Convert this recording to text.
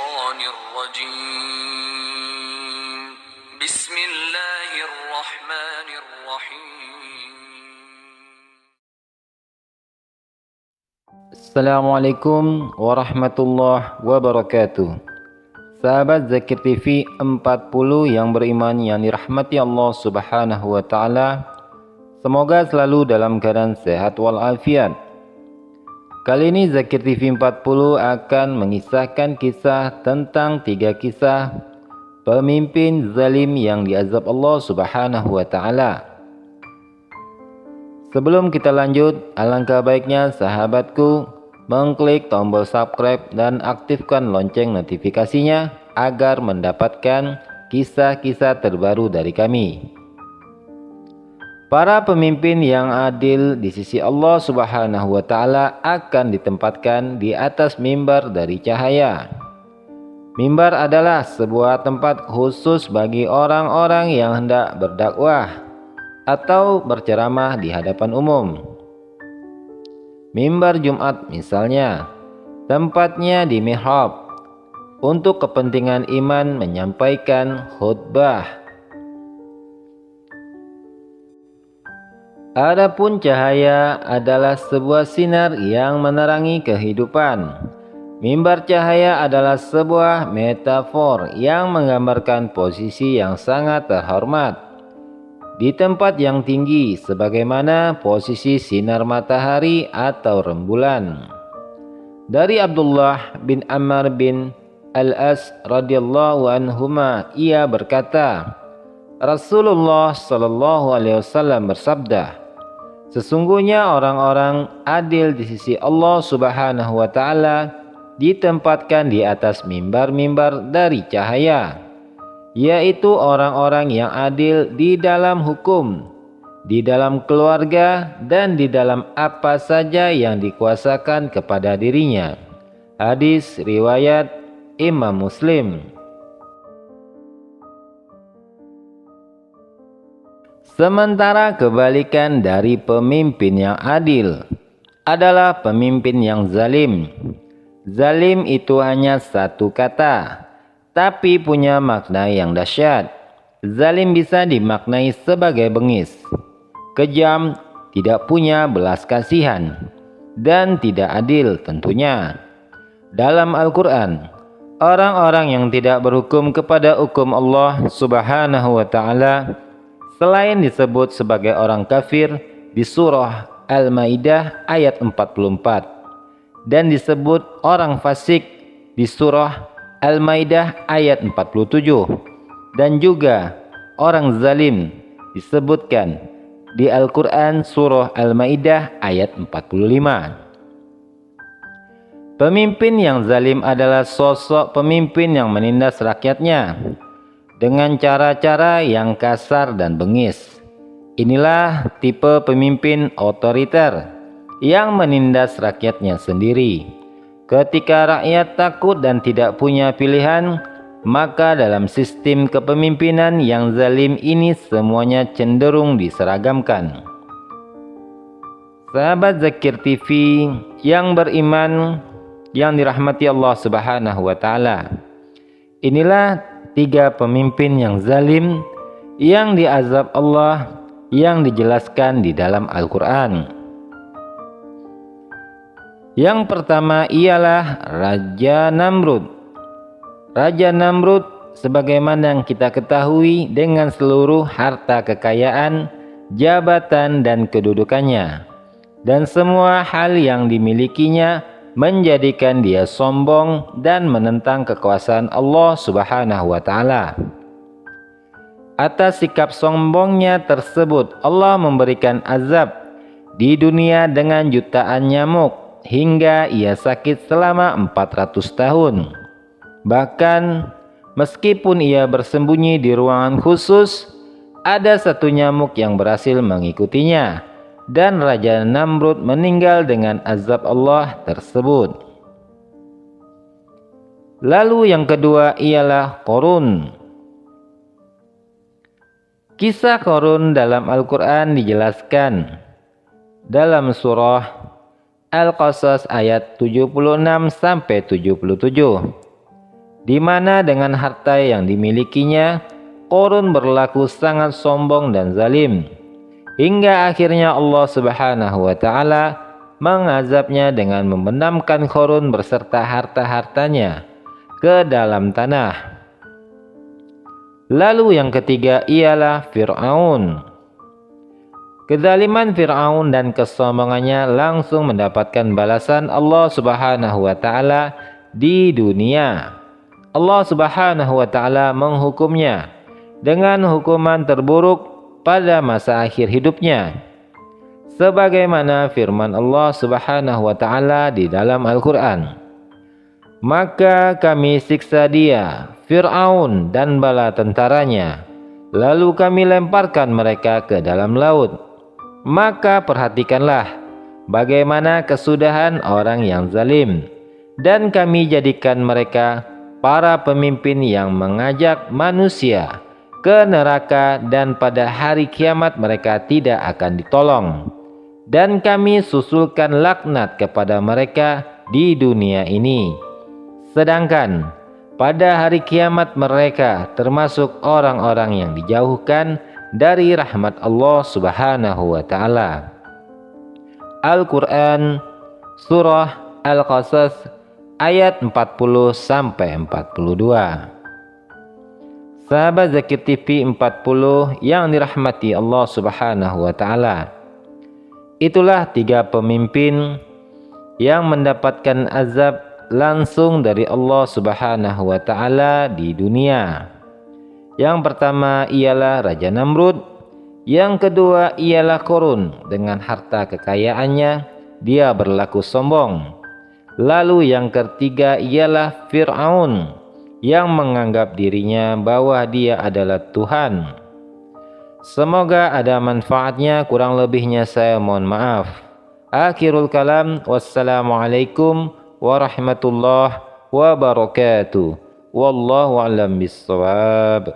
الشيطان الرجيم بسم الله الرحمن الرحيم Assalamualaikum warahmatullahi wabarakatuh. Sahabat Zakir TV 40 yang beriman yang dirahmati Allah Subhanahu wa taala, semoga selalu dalam keadaan sehat walafiat. Kali ini Zakir TV 40 akan mengisahkan kisah tentang 3 kisah pemimpin zalim yang diazab Allah Subhanahu wa taala. Sebelum kita lanjut, alangkah baiknya sahabatku mengklik tombol subscribe dan aktifkan lonceng notifikasinya agar mendapatkan kisah-kisah terbaru dari kami. Para pemimpin yang adil di sisi Allah Subhanahu wa taala akan ditempatkan di atas mimbar dari cahaya. Mimbar adalah sebuah tempat khusus bagi orang-orang yang hendak berdakwah atau berceramah di hadapan umum. Mimbar Jumat misalnya, tempatnya di mihrab untuk kepentingan iman menyampaikan khutbah. Adapun cahaya adalah sebuah sinar yang menerangi kehidupan. Mimbar cahaya adalah sebuah metafor yang menggambarkan posisi yang sangat terhormat di tempat yang tinggi, sebagaimana posisi sinar matahari atau rembulan. Dari Abdullah bin Ammar bin Al-As radhiyallahu anhuma, ia berkata, Rasulullah sallallahu alaihi wasallam bersabda, sesungguhnya orang-orang adil di sisi Allah Subhanahu wa taala ditempatkan di atas mimbar-mimbar dari cahaya, yaitu orang-orang yang adil di dalam hukum, di dalam keluarga, dan di dalam apa saja yang dikuasakan kepada dirinya. Hadis riwayat Imam Muslim. Sementara kebalikan dari pemimpin yang adil adalah pemimpin yang zalim. Zalim itu hanya satu kata, tapi punya makna yang dahsyat. Zalim bisa dimaknai sebagai bengis, kejam, tidak punya belas kasihan, dan tidak adil tentunya. Dalam Al-Quran, orang-orang yang tidak berhukum kepada hukum Allah Subhanahu wa taala selain disebut sebagai orang kafir di surah Al-Maidah ayat 44 dan disebut orang fasik di surah Al-Maidah ayat 47, dan juga orang zalim disebutkan di Al-Quran surah Al-Maidah ayat 45. Pemimpin yang zalim adalah sosok pemimpin yang menindas rakyatnya dengan cara-cara yang kasar dan bengis. Inilah tipe pemimpin otoriter yang menindas rakyatnya sendiri. Ketika rakyat takut dan tidak punya pilihan, maka dalam sistem kepemimpinan yang zalim ini semuanya cenderung diseragamkan. Sahabat Zakir TV yang beriman yang dirahmati Allah Subhanahu wa taala, inilah 3 pemimpin yang zalim yang diazab Allah yang dijelaskan di dalam Al-Quran. Yang pertama ialah Raja Namrud. Raja Namrud sebagaimana yang kita ketahui dengan seluruh harta kekayaan, jabatan dan kedudukannya, dan semua hal yang dimilikinya menjadikan dia sombong dan menentang kekuasaan Allah Subhanahu wa taala. Atas sikap sombongnya tersebut, Allah memberikan azab di dunia dengan jutaan nyamuk hingga ia sakit selama 400 tahun. Bahkan meskipun ia bersembunyi di ruangan khusus, ada satu nyamuk yang berhasil mengikutinya, dan Raja Namrud meninggal dengan azab Allah tersebut. Lalu yang kedua ialah Qarun. Kisah Qarun dalam Al-Quran dijelaskan dalam surah Al-Qasas ayat 76-77. di mana dengan harta yang dimilikinya, Qarun berlaku sangat sombong dan zalim, hingga akhirnya Allah Subhanahu wa Ta'ala mengazabnya dengan membenamkan Qarun beserta harta-hartanya ke dalam tanah. Lalu yang ketiga ialah Fir'aun. Kezaliman Fir'aun dan kesombongannya langsung mendapatkan balasan Allah Subhanahu wa Ta'ala di dunia. Allah Subhanahu wa Ta'ala menghukumnya dengan hukuman terburuk pada masa akhir hidupnya, sebagaimana firman Allah Subhanahu wa Ta'ala di dalam Al-Qur'an. Maka kami siksa dia, Fir'aun dan bala tentaranya, lalu kami lemparkan mereka ke dalam laut. Maka perhatikanlah bagaimana kesudahan orang yang zalim, dan kami jadikan mereka para pemimpin yang mengajak manusia ke neraka, dan pada hari kiamat mereka tidak akan ditolong. Dan kami susulkan laknat kepada mereka di dunia ini. Sedangkan pada hari kiamat mereka termasuk orang-orang yang dijauhkan dari rahmat Allah Subhanahu wa Ta'ala. Al-Quran Surah Al-Qasas ayat 40-42. Sahabat Zakir TV 40 yang dirahmati Allah Subhanahu wa Ta'ala, itulah 3 pemimpin yang mendapatkan azab langsung dari Allah Subhanahu wa Ta'ala di dunia. Yang pertama ialah Raja Namrud, yang kedua ialah Qarun, dengan harta kekayaannya dia berlaku sombong. Lalu yang ketiga ialah Fir'aun, yang menganggap dirinya bahwa dia adalah Tuhan. Semoga ada manfaatnya, kurang lebihnya saya mohon maaf. Akhirul kalam, wassalamualaikum warahmatullahi wabarakatuh. Wallahu a'lam bishawab.